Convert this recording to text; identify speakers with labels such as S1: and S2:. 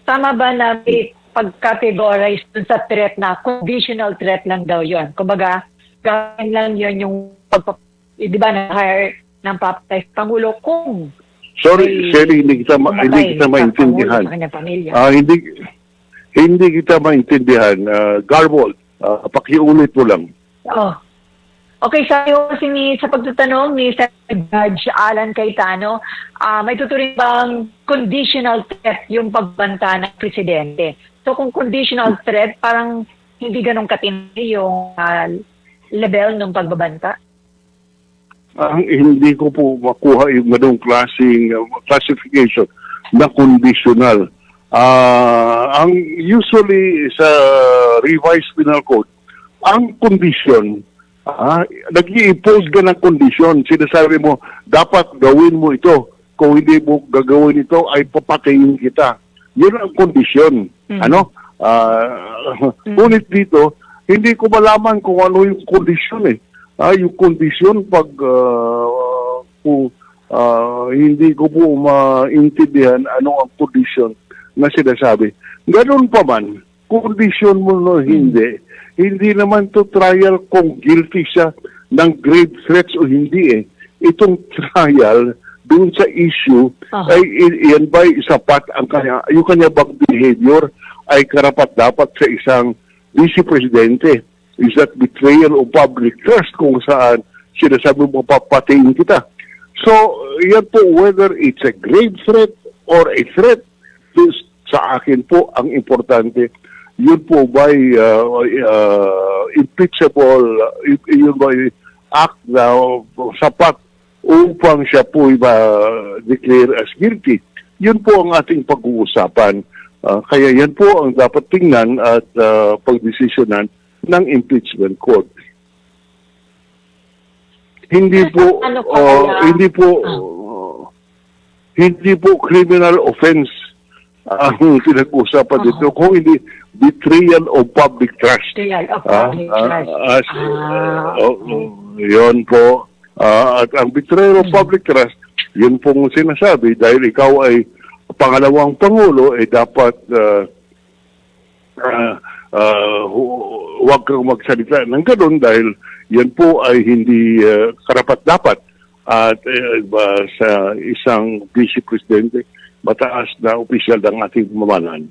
S1: tama ba na may pag-categorize dun sa threat na conditional threat lang daw yon? Kumbaga, gawin lang yon yung di ba, na-hire ng papatay sa Pangulo kung
S2: Sorry, Sherry, hindi kita maintindihan. Hindi kita maintindihan. Garbled. Pakiulit mo lang.
S1: Oh. Okay, sabi ko kasi sa pagtatanong ni Judge Alan Cayetano, may tuturing bang conditional threat yung pagbanta ng presidente? So kung conditional threat, parang hindi ganun katindi yung level ng pagbabanta?
S2: Hindi ko po makuha yung ganung klaseng classification na conditional. Ang usually sa revised penal code, ang condition, nag-i-impose ka ng condition. Sinasabi mo, dapat gawin mo ito. Kung hindi mo gagawin ito, ay papatayin kita. Yun ang condition. Ngunit dito, hindi ko malaman kung ano yung condition eh. Yung kondisyon pag hindi ko po maintindihan ano ang kondisyon na sinasabi. Ganun pa man, kondisyon mo no hindi naman to trial kung guilty siya ng grave threats o hindi eh. Itong trial doon sa issue ay yan ba sapat ang yung kanya bang behavior ay karapat-dapat sa isang vice presidente. Is that betrayal of public trust kung saan sinasabi mo papatayin kita. So, yan po, whether it's a grave threat or a threat, sa akin po, ang importante, yun po ba impeachable, yun ba act na sapat upang siya po declare as guilty. Yun po ang ating pag-uusapan. Kaya yan po ang dapat tingnan at pagdesisyonan ng impeachment court. Hindi po criminal offense ang pinag-usapan dito, kung hindi betrayal of public trust.
S1: Betrayal of public trust.
S2: Yun po. At ang betrayal of public trust, yun pong sinasabi dahil ikaw ay pangalawang pangulo, ay dapat huwag kang magsalita ng ganun dahil yan po ay hindi karapat-dapat at sa isang vice presidente, mataas na opisyal ng ating pamamalaan.